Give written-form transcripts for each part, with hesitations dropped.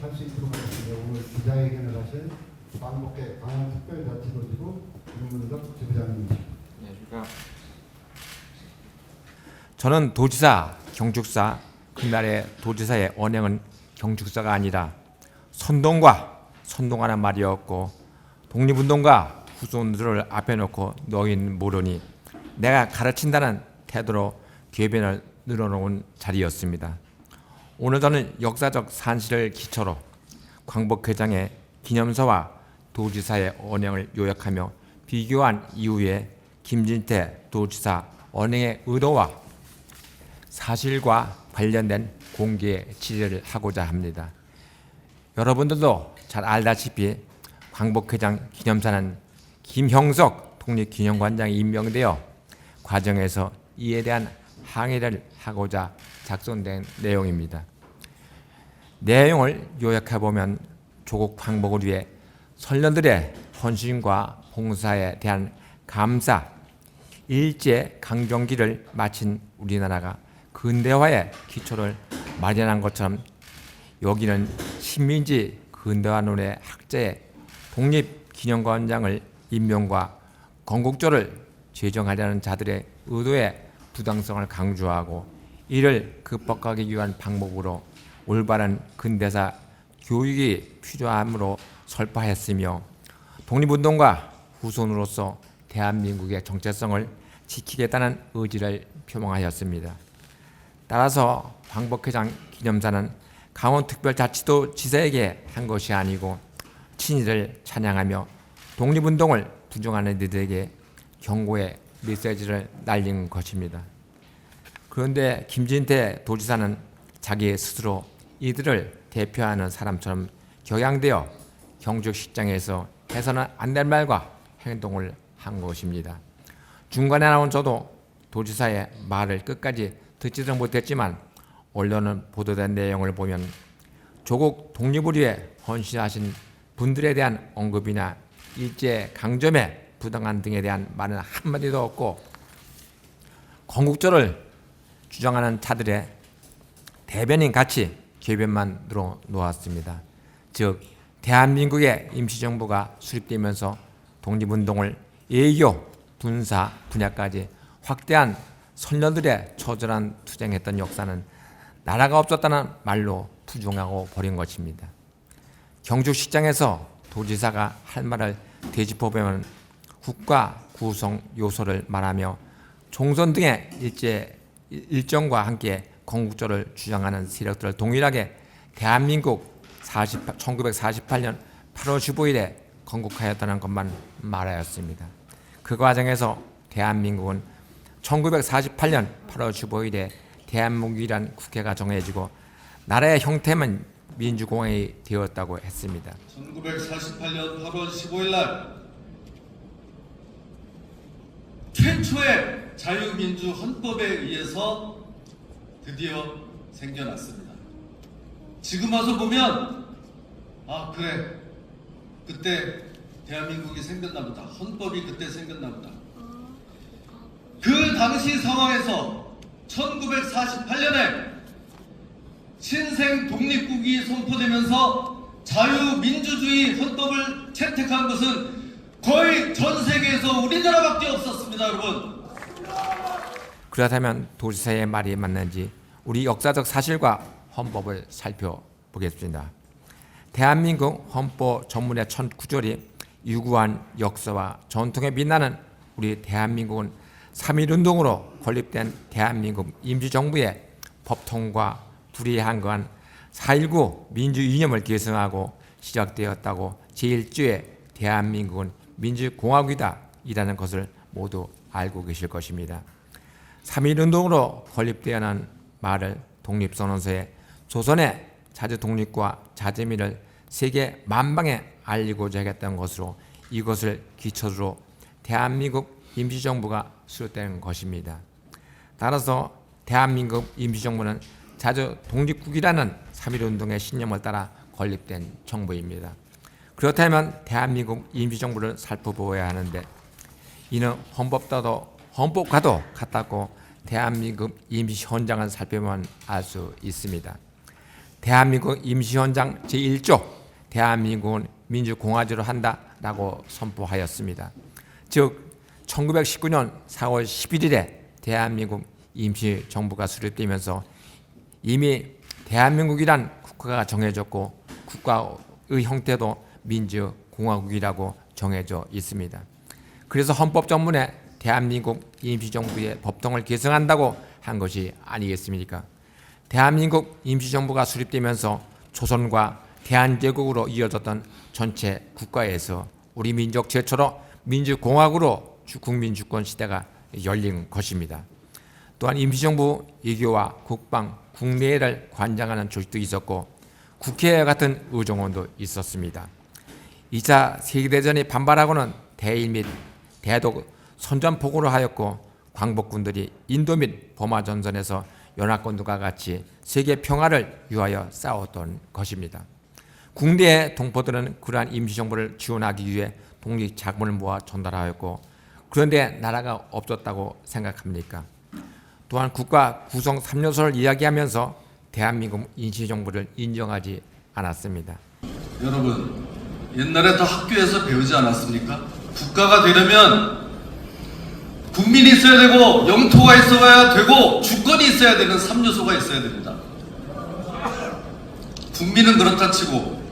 할 수 있도록 하겠습니다. 오늘 기자회견을 하신 광복회 강원특별자치도지구 윤문석 지부장님입니다. 저는 도지사, 경축사, 그날의 도지사의 언행은 경축사가 아니라 선동하는 말이었고 독립운동가 후손들을 앞에 놓고 너희는 모르니 내가 가르친다는 태도로 궤변을 늘어놓은 자리였습니다. 오늘 저는 역사적 산실을 기초로 광복회장의 기념서와 도지사의 언행을 요약하며 비교한 이후에 김진태 도지사 언행의 의도와 사실과 관련된 공개 질의를 하고자 합니다. 여러분들도 잘 알다시피 광복회장 기념사는 김형석 독립기념관장이 임명되어 과정에서 이에 대한 항의를 하고자 작성된 내용입니다. 내용을 요약해보면 조국 광복을 위해 선련들의 헌신과 봉사에 대한 감사, 일제 강점기를 마친 우리나라가 근대화의 기초를 마련한 것처럼 여기는 신민지 근대화론의 학자의 독립기념관장을 임명과 건국조를 제정하려는 자들의 의도의 부당성을 강조하고 이를 극복하기 위한 방법으로 올바른 근대사 교육이 필요함으로 설파했으며 독립운동가 후손으로서 대한민국의 정체성을 지키겠다는 의지를 표명하였습니다. 따라서 광복회장 기념사는 강원특별자치도 지사에게 한 것이 아니고 친일을 찬양하며 독립운동을 부정하는 이들에게 경고의 메시지를 날린 것입니다. 그런데 김진태 도지사는 자기 스스로 이들을 대표하는 사람처럼 격양되어 경축식장에서 해서는 안 될 말과 행동을 한 것입니다. 중간에 나온 저도 도지사의 말을 끝까지 듣지도 못했지만 언론은 보도된 내용을 보면 조국 독립을 위해 헌신하신 분들에 대한 언급이나 일제 강점의 부당한 등에 대한 말은 한마디도 없고 건국조를 주장하는 자들의 대변인 같이 궤변만 놓았습니다. 즉 대한민국의 임시정부가 수립되면서 독립운동을 외교, 군사 분야까지 확대한 선녀들의 처절한 투쟁했던 역사는 나라가 없었다는 말로 부정하고 버린 것입니다. 경축식장에서 도지사가 할 말을 되짚어보면 국가 구성 요소를 말하며 총선 등의 일정과 함께 건국조를 주장하는 세력들을 동일하게 대한민국 1948년 8월 15일에 건국하였다는 것만 말하였습니다. 그 과정에서 대한민국은 1948년 8월 15일에 대한민국이란 국회가 정해지고 나라의 형태는 민주공화국이 되었다고 했습니다. 1948년 8월 15일 날 최초의 자유민주 헌법에 의해서 드디어 생겨났습니다. 지금 와서 보면 아 그래 그때 대한민국이 생겼나 보다. 헌법이 그때 생겼나 보다. 그 당시 상황에서 1948년에 신생 독립국이 선포되면서 자유민주주의 헌법을 채택한 것은 거의 전 세계에서 우리나라밖에 없었습니다, 여러분. 그렇다면 도지사의 말이 맞는지 우리 역사적 사실과 헌법을 살펴보겠습니다. 대한민국 헌법 전문의 1009조리 유구한 역사와 전통에 빛나는 우리 대한민국은 3.1운동으로 건립된 대한민국 임시정부의 법통과 불이한거한 4.19 민주이념을 계승하고 시작되었다고 제1조에 대한민국은 민주공화국이다 이라는 것을 모두 알고 계실 것입니다. 3.1운동으로 건립되어난 말을 독립선언서에 조선의 자주독립과 자주민을 세계 만방에 알리고자 하겠다는 것으로 이것을 기초로 대한민국 임시정부가 수립된 것입니다. 따라서 대한민국 임시정부는 자주독립국이라는 3.1운동의 신념을 따라 건립된 정부입니다. 그렇다면 대한민국 임시정부를 살펴보아야 하는데 이는 헌법과도 같았고 대한민국 임시헌장을 살펴보면 알 수 있습니다. 대한민국 임시헌장 제1조 대한민국은 민주공화제로 한다라고 선포하였습니다. 즉 1919년 4월 11일에 대한민국 임시정부가 수립되면서 이미 대한민국이란 국가가 정해졌고 국가의 형태도 민주공화국이라고 정해져 있습니다. 그래서 헌법 전문에 대한민국 임시정부의 법통을 개정한다고 한 것이 아니겠습니까? 대한민국 임시정부가 수립되면서 조선과 대한제국으로 이어졌던 전체 국가에서 우리 민족 최초로 민주공화국으로 국민주권 시대가 열린 것입니다. 또한 임시정부 외교와 국방, 국내를 관장하는 조직도 있었고 국회와 같은 의정원도 있었습니다. 2차 세계대전이 반발하고는 대일 및 대독 선전포고를 하였고 광복군들이 인도 및 버마 전선에서 연합군들과 같이 세계 평화를 위하여 싸웠던 것입니다. 국내의 동포들은 그러한 임시정부를 지원하기 위해 독립 자금을 모아 전달하였고 그런데 나라가 없었다고 생각합니까? 또한 국가 구성 3요소를 이야기하면서 대한민국 임시정부를 인정하지 않았습니다. 여러분, 옛날에 다 학교에서 배우지 않았습니까? 국가가 되려면 국민이 있어야 되고 영토가 있어야 되고 주권이 있어야 되는 3요소가 있어야 됩니다. 국민은 그렇다 치고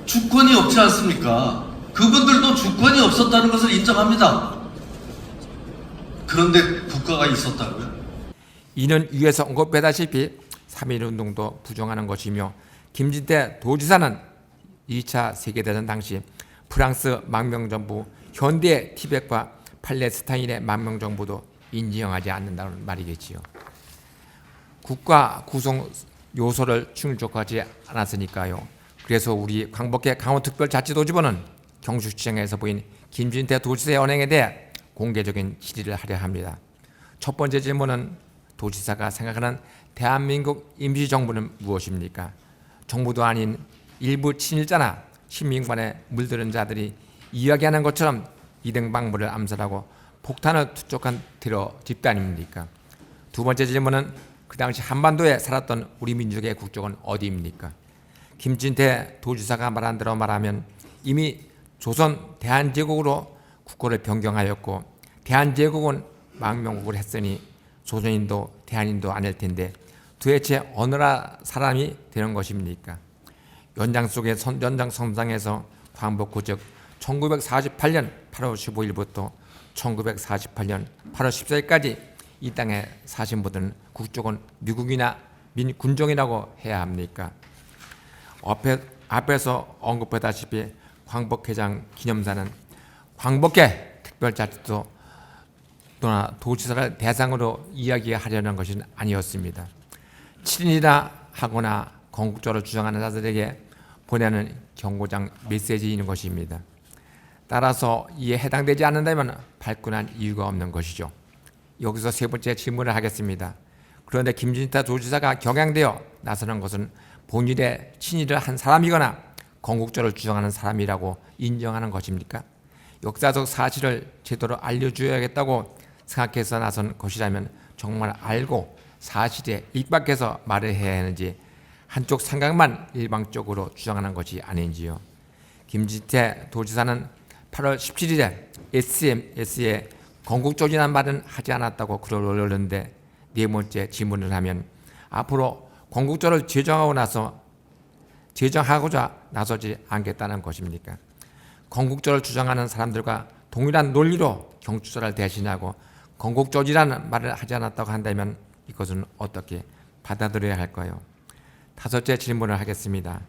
주권이 없지 않습니까? 그분들도 주권이 없었다는 것을 인정합니다. 그런데 국가가 있었다고요? 이는 위에서 언급했다시피 3.1운동도 부정하는 것이며 김진태 도지사는 2차 세계대전 당시 프랑스 망명정부, 현대 티벳과 팔레스타인의 망명정부도 인정하지 않는다는 말이겠지요. 국가 구성 요소를 충족하지 않았으니까요. 그래서 우리 광복회 강원특별자치도지부는 경주시청에서 보인 김진태 도지사의 언행에 대해 공개적인 질의를 하려 합니다. 첫 번째 질문은 도지사가 생각하는 대한민국 임시정부는 무엇입니까? 정부도 아닌 일부 친일자나 신민관에 물들은 자들이 이야기하는 것처럼 이등방부를 암살하고 폭탄을 투척한 테러 집단입니까? 두 번째 질문은 그 당시 한반도에 살았던 우리 민족의 국적은 어디입니까? 김진태 도지사가 말한 대로 말하면 이미 조선 대한제국으로 국호를 변경하였고 대한제국은 망명국을 했으니 조선인도 대한인도 아닐 텐데 도대체 어느 나라 사람이 되는 것입니까? 연장 속의 연장선상에서 광복후 즉 1948년 8월 15일부터 1948년 8월 14일까지 이 땅에 사신 분들은 국적은 미국이나 민군종이라고 해야 합니까? 앞에서 언급했다시피 광복회장 기념사는 광복회 특별자치도 또나 도지사를 대상으로 이야기하려는 것은 아니었습니다. 친일이라 하거나 건국조를 주장하는 자들에게 보내는 경고장 메시지인 것입니다. 따라서 이에 해당되지 않는다면 발끈한 이유가 없는 것이죠. 여기서 세 번째 질문을 하겠습니다. 그런데 김진태 도지사가 경향되어 나서는 것은 본인의 친일을 한 사람이거나 건국조를 주장하는 사람이라고 인정하는 것입니까? 역사적 사실을 제대로 알려줘야겠다고 생각해서 나선 것이라면 정말 알고 사실에 입각해서 말을 해야 하는지 한쪽 생각만 일방적으로 주장하는 것이 아닌지요. 김진태 도지사는 8월 17일에 SMS에 건국조이란 말은 하지 않았다고 글을 올렸는데 네 번째 질문을 하면 앞으로 건국조를 제정하고자 나서지 않겠다는 것입니까? 건국조를 주장하는 사람들과 동일한 논리로 경주조를 대신하고 건국조지라는 말을 하지 않았다고 한다면 이것은 어떻게 받아들여야 할까요? 다섯째 질문을 하겠습니다.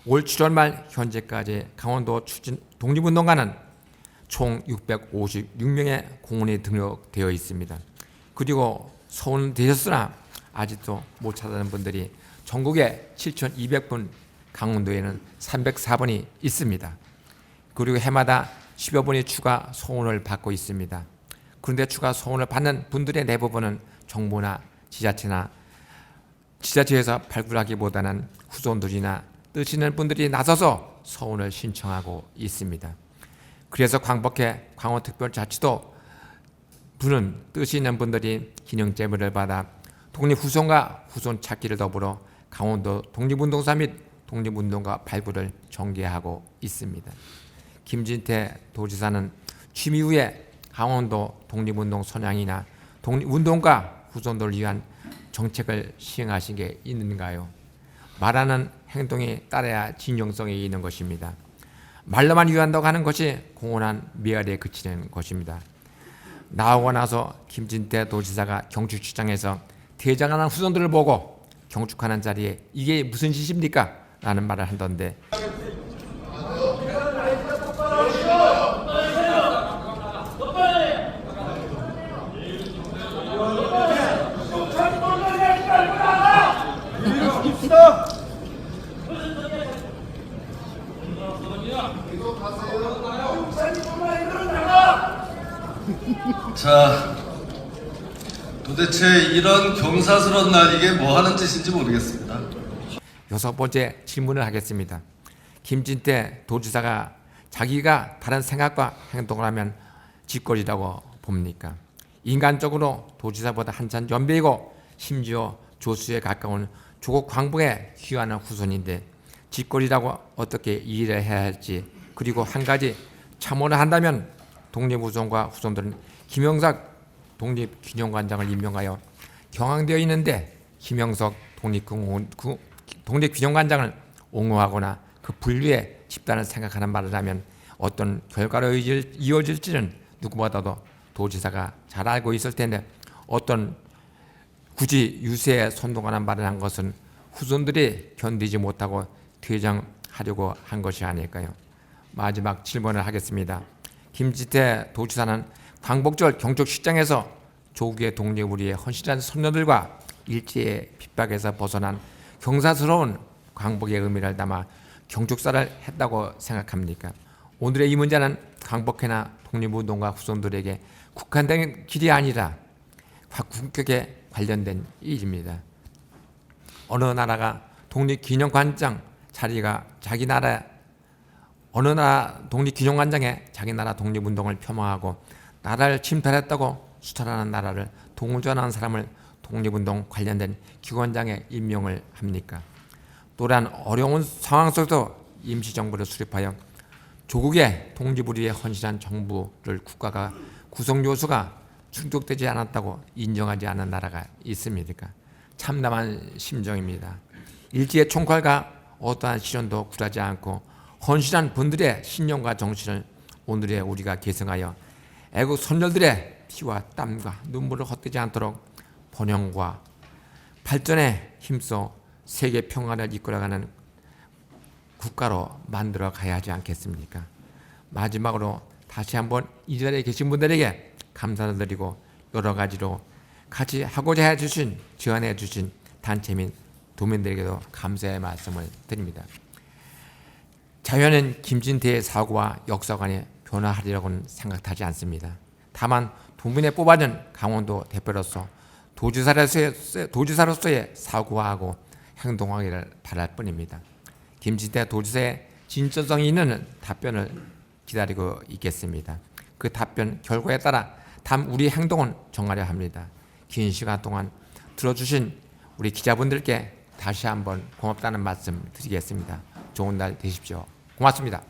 올 7월 말 현재까지 강원도 추진 독립운동가는 총 656명의 공원이 등록되어 있습니다. 그리고 서울되셨으나 아직도 못 찾아낸 분들이 전국에 7,200분, 강원도에는 304분이 있습니다. 그리고 해마다 10여 분이 추가 소원을 받고 있습니다. 그런데 추가 소원을 받는 분들의 대부분은 정부나 지자체에서 발굴하기보다는 후손들이나 뜻 있는 분들이 나서서 소원을 신청하고 있습니다. 그래서 광복회 강원특별자치도 부는 뜻이 있는 분들이 기념제물을 받아 독립후손과 후손 찾기를 더불어 강원도 독립운동사 및 독립운동가 발굴을 전개하고 있습니다. 김진태 도지사는 취임 이후에 강원도 독립운동 선양이나 독립운동가 후손들을 위한 정책을 시행하신 게 있는가요? 말하는 행동이 따라야 진정성이 있는 것입니다. 말로만 위한다고 하는 것이 공언한 메아리에 그치는 것입니다. 나오고 나서 김진태 도지사가 경축시장에서 퇴장하는 후손들을 보고 경축하는 자리에 이게 무슨 짓입니까? 라는 말을 하던데 자, 도대체 이런 경사스러운 날 이게 뭐 하는 짓인지 모르겠습니다. 여섯 번째 질문을 하겠습니다. 김진태 도지사가 자기가 다른 생각과 행동을 하면 짓거리라고 봅니까? 인간적으로 도지사보다 한참 연배이고 심지어 조수에 가까운 조국 광복에 귀환한 후손인데 짓거리라고 어떻게 이해를 해야 할지, 그리고 한 가지 참호를 한다면 독립후손과 후손들은 김영석 독립기념관장을 임명하여 경황되어 있는데 김영석 독립기념관장을 옹호하거나 그 분류의 집단을 생각하는 말을 하면 어떤 결과로 이어질지는 누구보다도 도지사가 잘 알고 있을 텐데 어떤 굳이 유세에 선동하는 말을 한 것은 후손들이 견디지 못하고 퇴장하려고 한 것이 아닐까요? 마지막 질문을 하겠습니다. 김진태 도지사는 광복절 경축식장에서 조국의 독립을 위해 헌신한 선녀들과 일제의 핍박에서 벗어난 경사스러운 광복의 의미를 담아 경축사를 했다고 생각합니까? 오늘의 이 문제는 광복회나 독립운동가 후손들에게 국한된 길이 아니라 국격에 관련된 일입니다. 어느 나라가 독립기념관장 자리가 자기 나라 어느 나라 독립기념관장에 자기 나라 독립운동을 폄하하고 나라를 침탈했다고 수탈하는 나라를 동조하는 사람을 독립운동 관련된 기관장에 임명을 합니까? 또한 어려운 상황 속에서 임시정부를 수립하여 조국의 독립을 위해 헌신한 정부를 국가가 구성요소가 충족되지 않았다고 인정하지 않은 나라가 있습니까? 참담한 심정입니다. 일제의 총칼과 어떠한 시련도 굴하지 않고 헌신한 분들의 신념과 정신을 오늘의 우리가 계승하여 애국 선열들의 피와 땀과 눈물을 헛되지 않도록 번영과 발전에 힘써 세계 평화를 이끌어가는 국가로 만들어 가야 하지 않겠습니까? 마지막으로 다시 한번 이 자리에 계신 분들에게 감사를 드리고 여러 가지로 같이 하고자 해주신 지원해 주신 단체 및 도민들에게도 감사의 말씀을 드립니다. 자유는 김진태의 사고와 역사관에 변화하리라고는 생각하지 않습니다. 다만 도민에 뽑아준 강원도 대표로서 도지사로서의 사고하고 행동하기를 바랄 뿐입니다. 김진태 도지사의 진정성이 있는 답변을 기다리고 있겠습니다. 그 답변 결과에 따라 다음 우리 행동은 정하려 합니다. 긴 시간 동안 들어주신 우리 기자분들께 다시 한번 고맙다는 말씀 드리겠습니다. 좋은 날 되십시오. 고맙습니다.